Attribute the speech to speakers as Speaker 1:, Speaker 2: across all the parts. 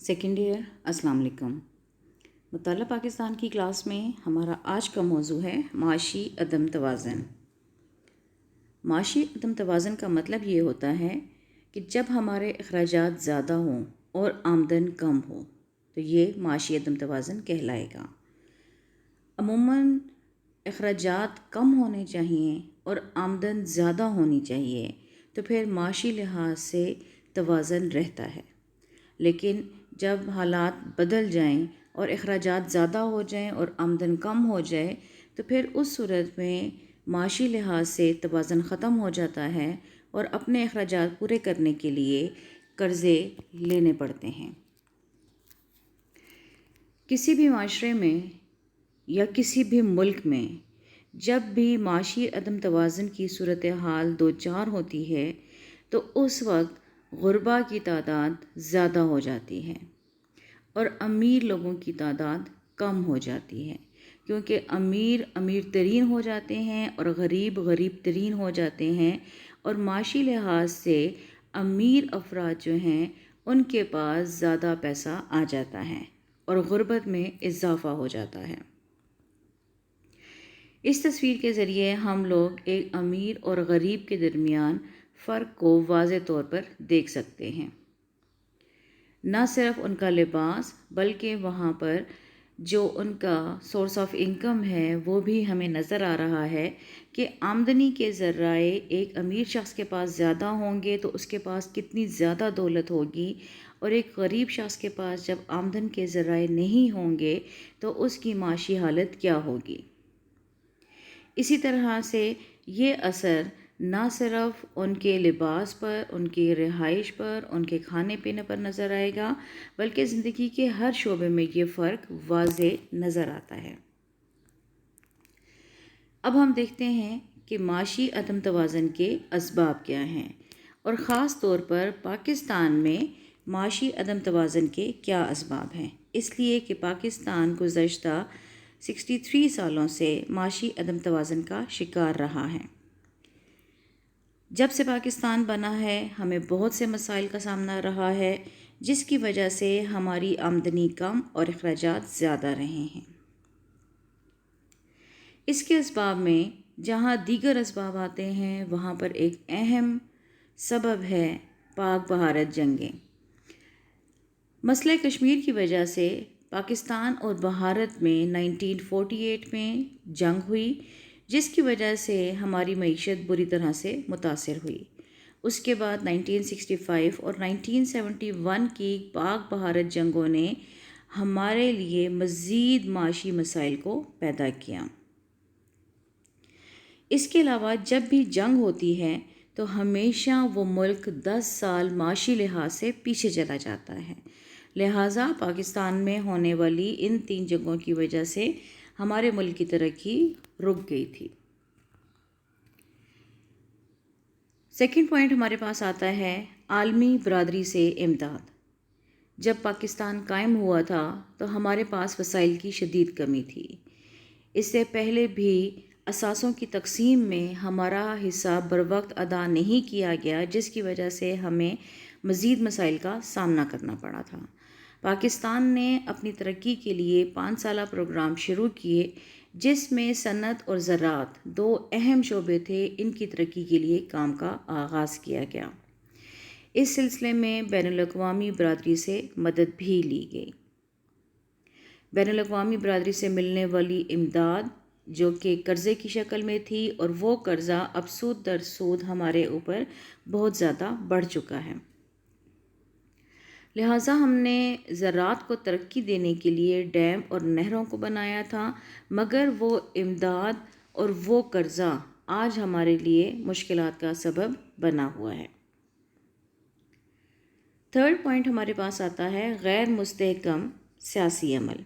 Speaker 1: Second year السلام علیکم۔ مطالعہ پاکستان کی کلاس میں ہمارا آج کا موضوع ہے معاشی عدم توازن۔ معاشی عدم توازن کا مطلب یہ ہوتا ہے کہ جب ہمارے اخراجات زیادہ ہوں اور آمدن کم ہو تو یہ معاشی عدم توازن کہلائے گا۔ عموماً اخراجات کم ہونے چاہیے اور آمدن زیادہ ہونی چاہیے تو پھر معاشی لحاظ سے توازن رہتا ہے، لیکن جب حالات بدل جائیں اور اخراجات زیادہ ہو جائیں اور آمدن کم ہو جائے تو پھر اس صورت میں معاشی لحاظ سے توازن ختم ہو جاتا ہے اور اپنے اخراجات پورے کرنے کے لیے قرضے لینے پڑتے ہیں۔ کسی بھی معاشرے میں یا کسی بھی ملک میں جب بھی معاشی عدم توازن کی صورتحال دوچار ہوتی ہے تو اس وقت غربا کی تعداد زیادہ ہو جاتی ہے اور امیر لوگوں کی تعداد کم ہو جاتی ہے، کیونکہ امیر امیر ترین ہو جاتے ہیں اور غریب غریب ترین ہو جاتے ہیں، اور معاشی لحاظ سے امیر افراد جو ہیں ان کے پاس زیادہ پیسہ آ جاتا ہے اور غربت میں اضافہ ہو جاتا ہے۔ اس تصویر کے ذریعے ہم لوگ ایک امیر اور غریب کے درمیان فرق کو واضح طور پر دیکھ سکتے ہیں۔ نہ صرف ان کا لباس بلکہ وہاں پر جو ان کا سورس آف انکم ہے وہ بھی ہمیں نظر آ رہا ہے کہ آمدنی کے ذرائع ایک امیر شخص کے پاس زیادہ ہوں گے تو اس کے پاس کتنی زیادہ دولت ہوگی، اور ایک غریب شخص کے پاس جب آمدن کے ذرائع نہیں ہوں گے تو اس کی معاشی حالت کیا ہوگی۔ اسی طرح سے یہ اثر نہ صرف ان کے لباس پر، ان کی رہائش پر، ان کے کھانے پینے پر نظر آئے گا بلکہ زندگی کے ہر شعبے میں یہ فرق واضح نظر آتا ہے۔ اب ہم دیکھتے ہیں کہ معاشی عدم توازن کے اسباب کیا ہیں اور خاص طور پر پاکستان میں معاشی عدم توازن کے کیا اسباب ہیں، اس لیے کہ پاکستان گزشتہ 63 سالوں سے معاشی عدم توازن کا شکار رہا ہے۔ جب سے پاکستان بنا ہے ہمیں بہت سے مسائل کا سامنا رہا ہے، جس کی وجہ سے ہماری آمدنی کم اور اخراجات زیادہ رہے ہیں۔ اس کے اسباب میں جہاں دیگر اسباب آتے ہیں وہاں پر ایک اہم سبب ہے پاک بھارت جنگیں۔ مسئلہ کشمیر کی وجہ سے پاکستان اور بھارت میں 1948 میں جنگ ہوئی، جس کی وجہ سے ہماری معیشت بری طرح سے متاثر ہوئی۔ اس کے بعد 1965 اور 1971 کی پاک بھارت جنگوں نے ہمارے لیے مزید معاشی مسائل کو پیدا کیا۔ اس کے علاوہ جب بھی جنگ ہوتی ہے تو ہمیشہ وہ ملک 10 سال معاشی لحاظ سے پیچھے چلا جاتا ہے، لہٰذا پاکستان میں ہونے والی ان 3 جنگوں کی وجہ سے ہمارے ملک کی ترقی رک گئی تھی۔ سیکنڈ پوائنٹ ہمارے پاس آتا ہے عالمی برادری سے امداد۔ جب پاکستان قائم ہوا تھا تو ہمارے پاس وسائل کی شدید کمی تھی۔ اس سے پہلے بھی اثاثوں کی تقسیم میں ہمارا حصہ بروقت ادا نہیں کیا گیا، جس کی وجہ سے ہمیں مزید مسائل کا سامنا کرنا پڑا تھا۔ پاکستان نے اپنی ترقی کے لیے 5 سالہ پروگرام شروع کیے، جس میں صنعت اور زراعت 2 اہم شعبے تھے، ان کی ترقی کے لیے کام کا آغاز کیا گیا۔ اس سلسلے میں بین الاقوامی برادری سے مدد بھی لی گئی۔ بین الاقوامی برادری سے ملنے والی امداد جو کہ قرضے کی شکل میں تھی، اور وہ قرضہ اب سود در سود ہمارے اوپر بہت زیادہ بڑھ چکا ہے، لہٰذا ہم نے زراعت کو ترقی دینے کے لیے ڈیم اور نہروں کو بنایا تھا، مگر وہ امداد اور وہ قرضہ آج ہمارے لیے مشکلات کا سبب بنا ہوا ہے۔ تھرڈ پوائنٹ ہمارے پاس آتا ہے غیر مستحکم سیاسی عمل۔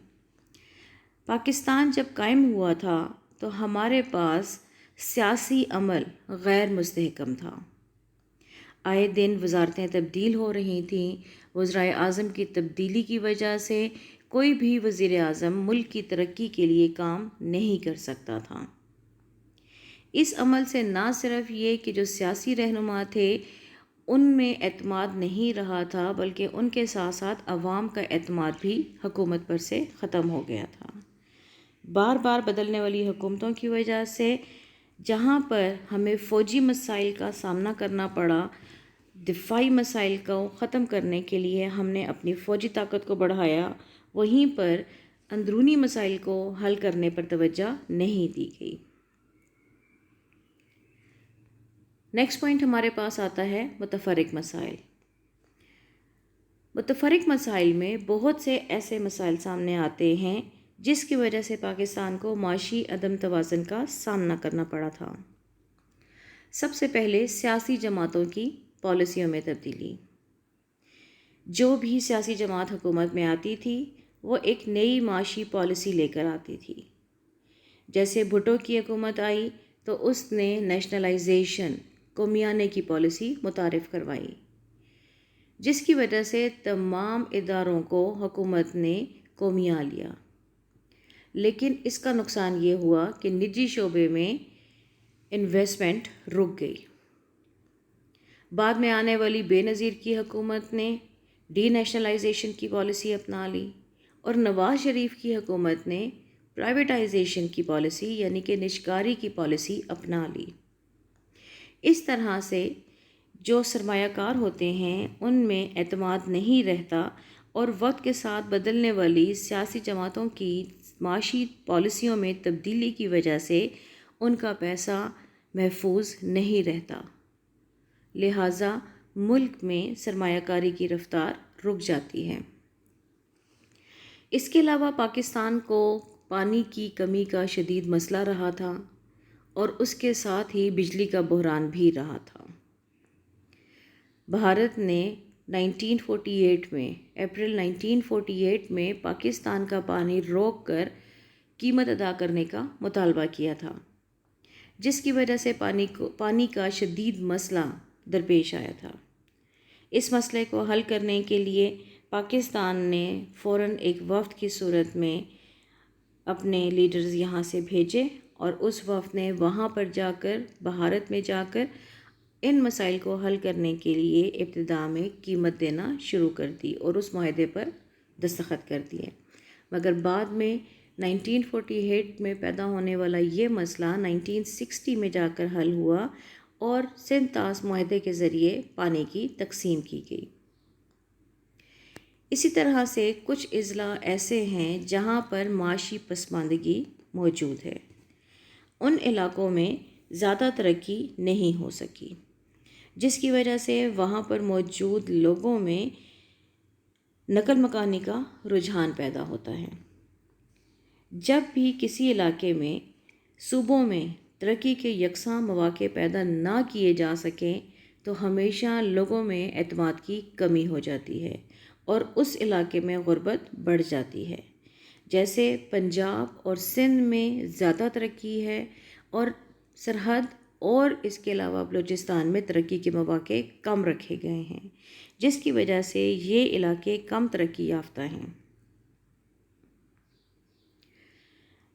Speaker 1: پاکستان جب قائم ہوا تھا تو ہمارے پاس سیاسی عمل غیر مستحکم تھا۔ آئے دن وزارتیں تبدیل ہو رہی تھیں۔ وزرائے اعظم کی تبدیلی کی وجہ سے کوئی بھی وزیر اعظم ملک کی ترقی کے لیے کام نہیں کر سکتا تھا۔ اس عمل سے نہ صرف یہ کہ جو سیاسی رہنما تھے ان میں اعتماد نہیں رہا تھا، بلکہ ان کے ساتھ ساتھ عوام کا اعتماد بھی حکومت پر سے ختم ہو گیا تھا۔ بار بار بدلنے والی حکومتوں کی وجہ سے جہاں پر ہمیں فوجی مسائل کا سامنا کرنا پڑا، دفاعی مسائل کو ختم کرنے کے لیے ہم نے اپنی فوجی طاقت کو بڑھایا، وہیں پر اندرونی مسائل کو حل کرنے پر توجہ نہیں دی گئی۔ نیکسٹ پوائنٹ ہمارے پاس آتا ہے متفرق مسائل۔ متفرق مسائل میں بہت سے ایسے مسائل سامنے آتے ہیں جس کی وجہ سے پاکستان کو معاشی عدم توازن کا سامنا کرنا پڑا تھا۔ سب سے پہلے سیاسی جماعتوں کی پالیسیوں میں تبدیلی۔ جو بھی سیاسی جماعت حکومت میں آتی تھی وہ ایک نئی معاشی پالیسی لے کر آتی تھی۔ جیسے بھٹو کی حکومت آئی تو اس نے نیشنلائزیشن، قومیانے کی پالیسی متعارف کروائی، جس کی وجہ سے تمام اداروں کو حکومت نے قومیاں لیا۔ لیکن اس کا نقصان یہ ہوا کہ نجی شعبے میں انویسٹمنٹ رک گئی۔ بعد میں آنے والی بے نظیر کی حکومت نے ڈی نیشنلائزیشن کی پالیسی اپنا لی، اور نواز شریف کی حکومت نے پرائیویٹائزیشن کی پالیسی یعنی کہ نجکاری کی پالیسی اپنا لی۔ اس طرح سے جو سرمایہ کار ہوتے ہیں ان میں اعتماد نہیں رہتا، اور وقت کے ساتھ بدلنے والی سیاسی جماعتوں کی معاشی پالیسیوں میں تبدیلی کی وجہ سے ان کا پیسہ محفوظ نہیں رہتا، لہٰذا ملک میں سرمایہ کاری کی رفتار رک جاتی ہے۔ اس کے علاوہ پاکستان کو پانی کی کمی کا شدید مسئلہ رہا تھا، اور اس کے ساتھ ہی بجلی کا بحران بھی رہا تھا۔ بھارت نے 1948 میں اپریل 1948 میں پاکستان کا پانی روک کر قیمت ادا کرنے کا مطالبہ کیا تھا، جس کی وجہ سے پانی کا شدید مسئلہ درپیش آیا تھا۔ اس مسئلے کو حل کرنے کے لیے پاکستان نے فوراً ایک وفد کی صورت میں اپنے لیڈرز یہاں سے بھیجے، اور اس وفد نے وہاں پر جا کر بھارت میں جا کر ان مسائل کو حل کرنے کے لیے ابتدا میں قیمت دینا شروع کر دی اور اس معاہدے پر دستخط کر دیے، مگر بعد میں 1948 میں پیدا ہونے والا یہ مسئلہ 1960 میں جا کر حل ہوا، اور سندھ طاس معاہدے کے ذریعے پانی کی تقسیم کی گئی۔ اسی طرح سے کچھ اضلاع ایسے ہیں جہاں پر معاشی پسماندگی موجود ہے، ان علاقوں میں زیادہ ترقی نہیں ہو سکی، جس کی وجہ سے وہاں پر موجود لوگوں میں نقل مکانی کا رجحان پیدا ہوتا ہے۔ جب بھی کسی علاقے میں صوبوں میں ترقی کے یکساں مواقع پیدا نہ کیے جا سکیں تو ہمیشہ لوگوں میں اعتماد کی کمی ہو جاتی ہے، اور اس علاقے میں غربت بڑھ جاتی ہے۔ جیسے پنجاب اور سندھ میں زیادہ ترقی ہے، اور سرحد اور اس کے علاوہ بلوچستان میں ترقی کے مواقع کم رکھے گئے ہیں، جس کی وجہ سے یہ علاقے کم ترقی یافتہ ہیں۔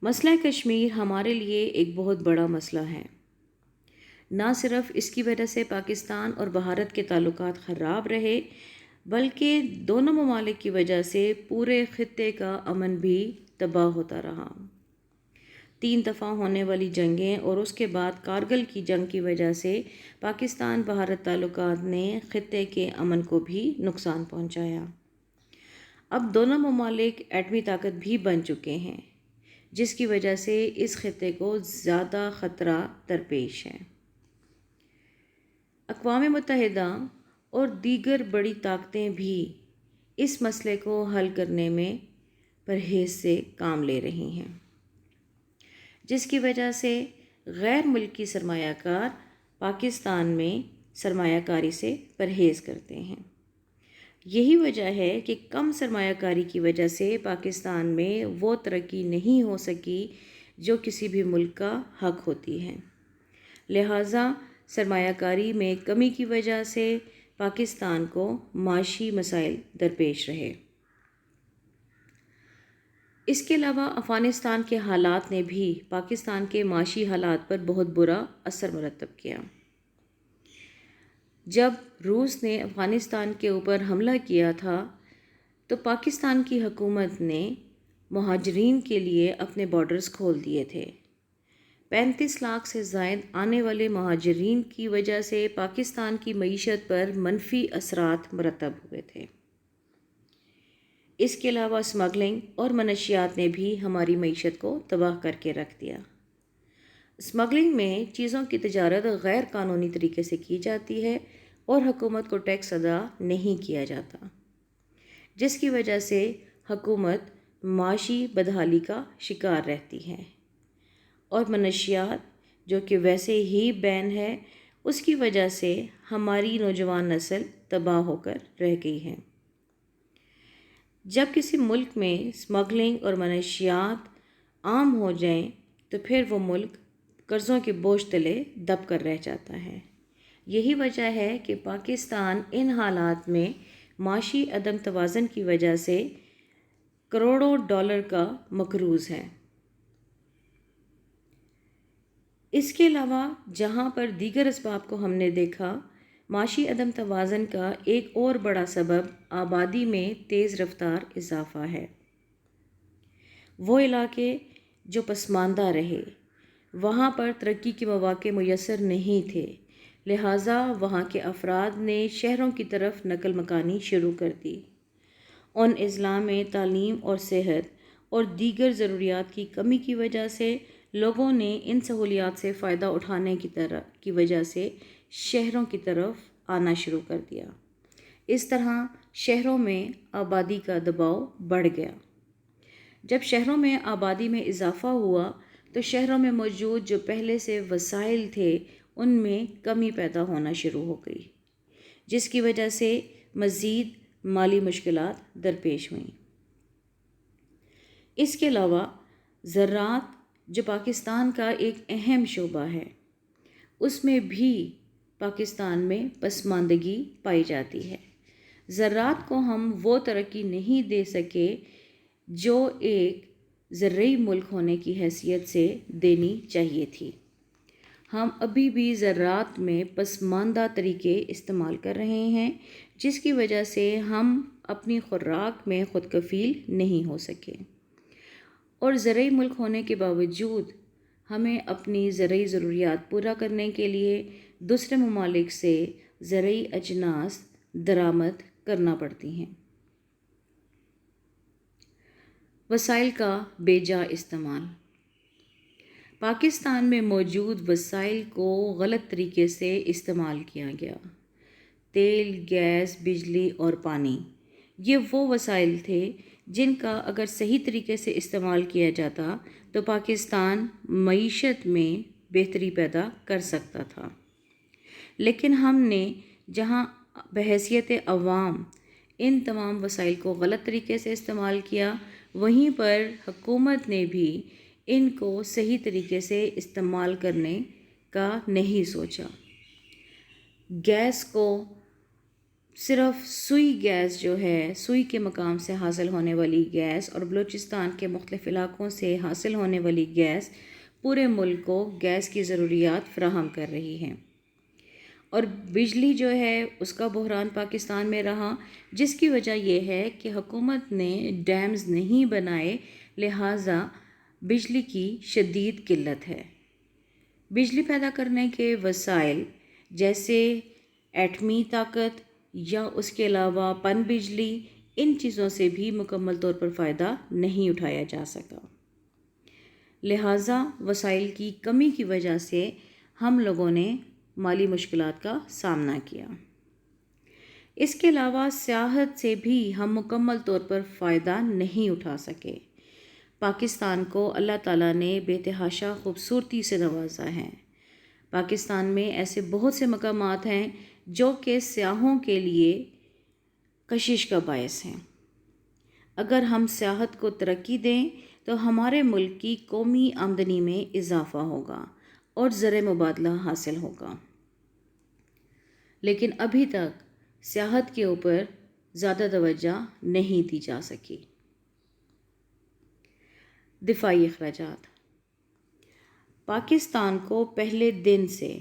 Speaker 1: مسئلہ کشمیر ہمارے لیے ایک بہت بڑا مسئلہ ہے۔ نہ صرف اس کی وجہ سے پاکستان اور بھارت کے تعلقات خراب رہے، بلکہ دونوں ممالک کی وجہ سے پورے خطے کا امن بھی تباہ ہوتا رہا۔ 3 دفعہ ہونے والی جنگیں اور اس کے بعد کارگل کی جنگ کی وجہ سے پاکستان بھارت تعلقات نے خطے کے امن کو بھی نقصان پہنچایا۔ اب دونوں ممالک ایٹمی طاقت بھی بن چکے ہیں، جس کی وجہ سے اس خطے کو زیادہ خطرہ درپیش ہے۔ اقوام متحدہ اور دیگر بڑی طاقتیں بھی اس مسئلے کو حل کرنے میں پرہیز سے کام لے رہی ہیں، جس کی وجہ سے غیر ملکی سرمایہ کار پاکستان میں سرمایہ کاری سے پرہیز کرتے ہیں۔ یہی وجہ ہے کہ کم سرمایہ کاری کی وجہ سے پاکستان میں وہ ترقی نہیں ہو سکی جو کسی بھی ملک کا حق ہوتی ہے، لہٰذا سرمایہ کاری میں کمی کی وجہ سے پاکستان کو معاشی مسائل درپیش رہے۔ اس کے علاوہ افغانستان کے حالات نے بھی پاکستان کے معاشی حالات پر بہت برا اثر مرتب کیا۔ جب روس نے افغانستان کے اوپر حملہ کیا تھا تو پاکستان کی حکومت نے مہاجرین کے لیے اپنے بارڈرز کھول دیے تھے۔ 35 لاکھ سے زائد آنے والے مہاجرین کی وجہ سے پاکستان کی معیشت پر منفی اثرات مرتب ہوئے تھے۔ اس کے علاوہ اسمگلنگ اور منشیات نے بھی ہماری معیشت کو تباہ کر کے رکھ دیا۔ اسمگلنگ میں چیزوں کی تجارت غیر قانونی طریقے سے کی جاتی ہے اور حکومت کو ٹیکس ادا نہیں کیا جاتا، جس کی وجہ سے حکومت معاشی بدحالی کا شکار رہتی ہے، اور منشیات جو کہ ویسے ہی بین ہے، اس کی وجہ سے ہماری نوجوان نسل تباہ ہو کر رہ گئی ہے۔ جب کسی ملک میں اسمگلنگ اور منشیات عام ہو جائیں تو پھر وہ ملک قرضوں کے بوجھ تلے دب کر رہ جاتا ہے۔ یہی وجہ ہے کہ پاکستان ان حالات میں معاشی عدم توازن کی وجہ سے کروڑوں ڈالر کا مقروض ہے۔ اس کے علاوہ جہاں پر دیگر اسباب کو ہم نے دیکھا، معاشی عدم توازن کا ایک اور بڑا سبب آبادی میں تیز رفتار اضافہ ہے۔ وہ علاقے جو پسماندہ رہے، وہاں پر ترقی کے مواقع میسر نہیں تھے، لہٰذا وہاں کے افراد نے شہروں کی طرف نقل مکانی شروع کر دی۔ ان اضلاع میں تعلیم اور صحت اور دیگر ضروریات کی کمی کی وجہ سے لوگوں نے ان سہولیات سے فائدہ اٹھانے کی وجہ سے شہروں کی طرف آنا شروع کر دیا۔ اس طرح شہروں میں آبادی کا دباؤ بڑھ گیا۔ جب شہروں میں آبادی میں اضافہ ہوا تو شہروں میں موجود جو پہلے سے وسائل تھے ان میں کمی پیدا ہونا شروع ہو گئی، جس کی وجہ سے مزید مالی مشکلات درپیش ہوئیں۔ اس کے علاوہ زراعت جو پاکستان کا ایک اہم شعبہ ہے، اس میں بھی پاکستان میں پسماندگی پائی جاتی ہے۔ زراعت کو ہم وہ ترقی نہیں دے سکے جو ایک زرعی ملک ہونے کی حیثیت سے دینی چاہیے تھی۔ ہم ابھی بھی زراعت میں پسماندہ طریقے استعمال کر رہے ہیں، جس کی وجہ سے ہم اپنی خوراک میں خود کفیل نہیں ہو سکے، اور زرعی ملک ہونے کے باوجود ہمیں اپنی زرعی ضروریات پورا کرنے کے لیے دوسرے ممالک سے زرعی اجناس درآمد کرنا پڑتی ہیں۔ وسائل کا بے جا استعمال۔ پاکستان میں موجود وسائل کو غلط طریقے سے استعمال کیا گیا۔ تیل، گیس، بجلی اور پانی، یہ وہ وسائل تھے جن کا اگر صحیح طریقے سے استعمال کیا جاتا تو پاکستان معیشت میں بہتری پیدا کر سکتا تھا، لیکن ہم نے جہاں بحیثیت عوام ان تمام وسائل کو غلط طریقے سے استعمال کیا، وہیں پر حکومت نے بھی ان کو صحیح طریقے سے استعمال کرنے کا نہیں سوچا۔ گیس کو صرف سوئی گیس جو ہے، سوئی کے مقام سے حاصل ہونے والی گیس اور بلوچستان کے مختلف علاقوں سے حاصل ہونے والی گیس پورے ملک کو گیس کی ضروریات فراہم کر رہی ہیں، اور بجلی جو ہے اس کا بحران پاکستان میں رہا، جس کی وجہ یہ ہے کہ حکومت نے ڈیمز نہیں بنائے، لہٰذا بجلی کی شدید قلت ہے۔ بجلی پیدا کرنے کے وسائل جیسے ایٹمی طاقت یا اس کے علاوہ پن بجلی، ان چیزوں سے بھی مکمل طور پر فائدہ نہیں اٹھایا جا سکا، لہٰذا وسائل کی کمی کی وجہ سے ہم لوگوں نے مالی مشکلات کا سامنا کیا۔ اس کے علاوہ سیاحت سے بھی ہم مکمل طور پر فائدہ نہیں اٹھا سکے۔ پاکستان کو اللہ تعالیٰ نے بے تحاشا خوبصورتی سے نوازا ہے۔ پاکستان میں ایسے بہت سے مقامات ہیں جو کہ سیاحوں کے لیے کشش کا باعث ہیں۔ اگر ہم سیاحت کو ترقی دیں تو ہمارے ملک کی قومی آمدنی میں اضافہ ہوگا اور زر مبادلہ حاصل ہوگا، لیکن ابھی تک سیاحت کے اوپر زیادہ توجہ نہیں دی جا سکی۔ دفاعی اخراجات۔ پاکستان کو پہلے دن سے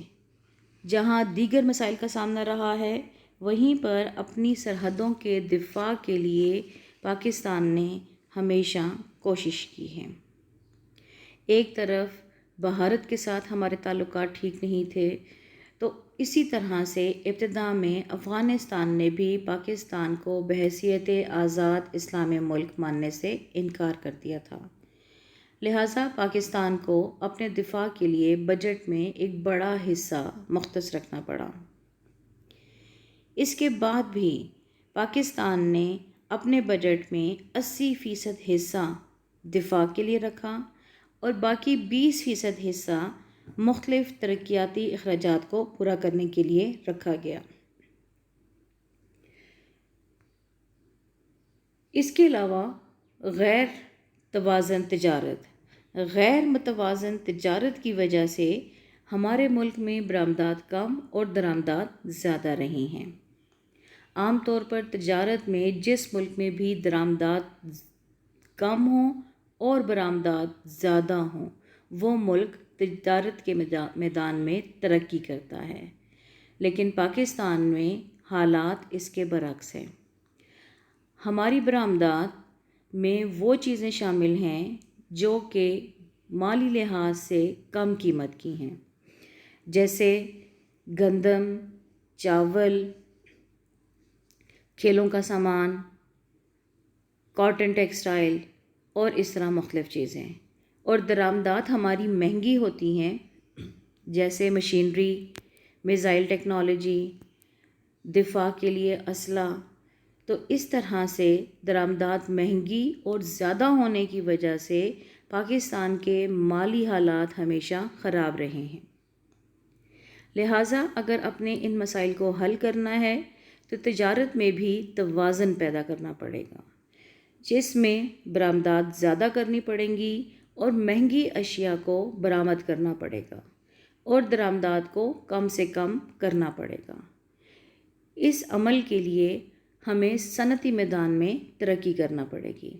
Speaker 1: جہاں دیگر مسائل کا سامنا رہا ہے، وہیں پر اپنی سرحدوں کے دفاع کے لیے پاکستان نے ہمیشہ کوشش کی ہے۔ ایک طرف بھارت کے ساتھ ہمارے تعلقات ٹھیک نہیں تھے، تو اسی طرح سے ابتدا میں افغانستان نے بھی پاکستان کو بحیثیت آزاد اسلامی ملک ماننے سے انکار کر دیا تھا۔ لہٰذا پاکستان کو اپنے دفاع کے لیے بجٹ میں ایک بڑا حصہ مختص رکھنا پڑا۔ اس کے بعد بھی پاکستان نے اپنے بجٹ میں 80% حصہ دفاع کے لیے رکھا اور باقی 20% حصہ مختلف ترقیاتی اخراجات کو پورا کرنے کے لیے رکھا گیا۔ اس کے علاوہ غیر متوازن تجارت کی وجہ سے ہمارے ملک میں برآمدات کم اور درآمدات زیادہ رہی ہیں۔ عام طور پر تجارت میں جس ملک میں بھی درآمدات کم ہوں اور برآمدات زیادہ ہوں، وہ ملک تجارت کے میدان میں ترقی کرتا ہے، لیکن پاکستان میں حالات اس کے برعکس ہیں۔ ہماری برآمدات میں وہ چیزیں شامل ہیں جو کہ مالی لحاظ سے کم قیمت کی ہیں، جیسے گندم، چاول، کھیلوں کا سامان، کاٹن ٹیکسٹائل اور اس طرح مختلف چیزیں۔ اور درآمدات ہماری مہنگی ہوتی ہیں، جیسے مشینری، میزائل ٹیکنالوجی، دفاع کے لیے اسلحہ۔ تو اس طرح سے درآمدات مہنگی اور زیادہ ہونے کی وجہ سے پاکستان کے مالی حالات ہمیشہ خراب رہے ہیں۔ لہٰذا اگر اپنے ان مسائل کو حل کرنا ہے تو تجارت میں بھی توازن پیدا کرنا پڑے گا، جس میں برآمدات زیادہ کرنی پڑیں گی اور مہنگی اشیاء کو برآمد کرنا پڑے گا اور درآمدات کو کم سے کم کرنا پڑے گا۔ اس عمل کے لیے ہمیں صنعتی میدان میں ترقی کرنا پڑے گی۔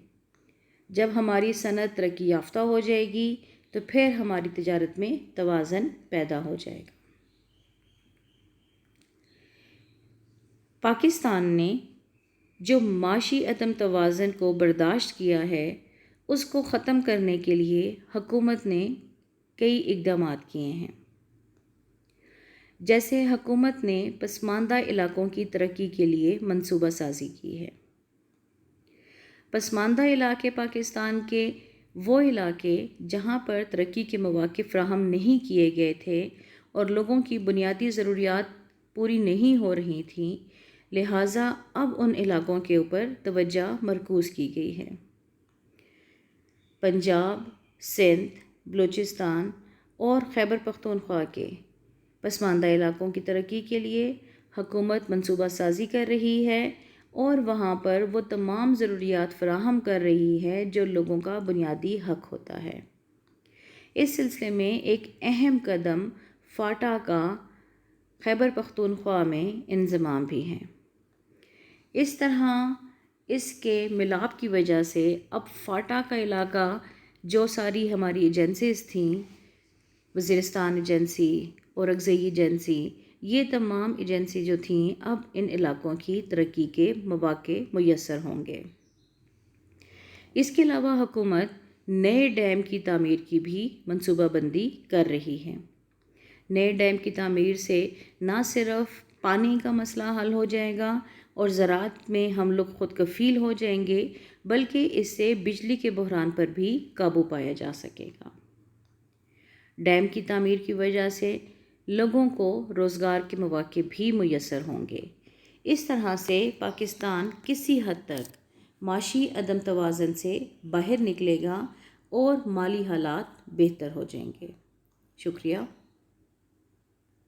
Speaker 1: جب ہماری صنعت ترقی یافتہ ہو جائے گی تو پھر ہماری تجارت میں توازن پیدا ہو جائے گا۔ پاکستان نے جو معاشی عدم توازن کو برداشت کیا ہے، اس کو ختم کرنے کے لیے حکومت نے کئی اقدامات کیے ہیں۔ جیسے حکومت نے پسماندہ علاقوں کی ترقی کے لیے منصوبہ سازی کی ہے۔ پسماندہ علاقے پاکستان کے وہ علاقے جہاں پر ترقی کے مواقع فراہم نہیں کیے گئے تھے اور لوگوں کی بنیادی ضروریات پوری نہیں ہو رہی تھیں، لہٰذا اب ان علاقوں کے اوپر توجہ مرکوز کی گئی ہے۔ پنجاب، سندھ، بلوچستان اور خیبر پختونخوا کے پسماندہ علاقوں کی ترقی کے لیے حکومت منصوبہ سازی کر رہی ہے اور وہاں پر وہ تمام ضروریات فراہم کر رہی ہے جو لوگوں کا بنیادی حق ہوتا ہے۔ اس سلسلے میں ایک اہم قدم فاٹا کا خیبر پختونخوا میں انضمام بھی ہے۔ اس طرح اس کے ملاپ کی وجہ سے اب فاٹا کا علاقہ، جو ساری ہماری ایجنسیز تھیں، وزیرستان ایجنسی، اورکزئی ایجنسی، یہ تمام ایجنسی جو تھیں اب ان علاقوں کی ترقی کے مواقع میسر ہوں گے۔ اس کے علاوہ حکومت نئے ڈیم کی تعمیر کی بھی منصوبہ بندی کر رہی ہے۔ نئے ڈیم کی تعمیر سے نہ صرف پانی کا مسئلہ حل ہو جائے گا اور زراعت میں ہم لوگ خود کفیل ہو جائیں گے، بلکہ اس سے بجلی کے بحران پر بھی قابو پایا جا سکے گا۔ ڈیم کی تعمیر کی وجہ سے لوگوں کو روزگار کے مواقع بھی میسر ہوں گے۔ اس طرح سے پاکستان کسی حد تک معاشی عدم توازن سے باہر نکلے گا اور مالی حالات بہتر ہو جائیں گے۔ شکریہ۔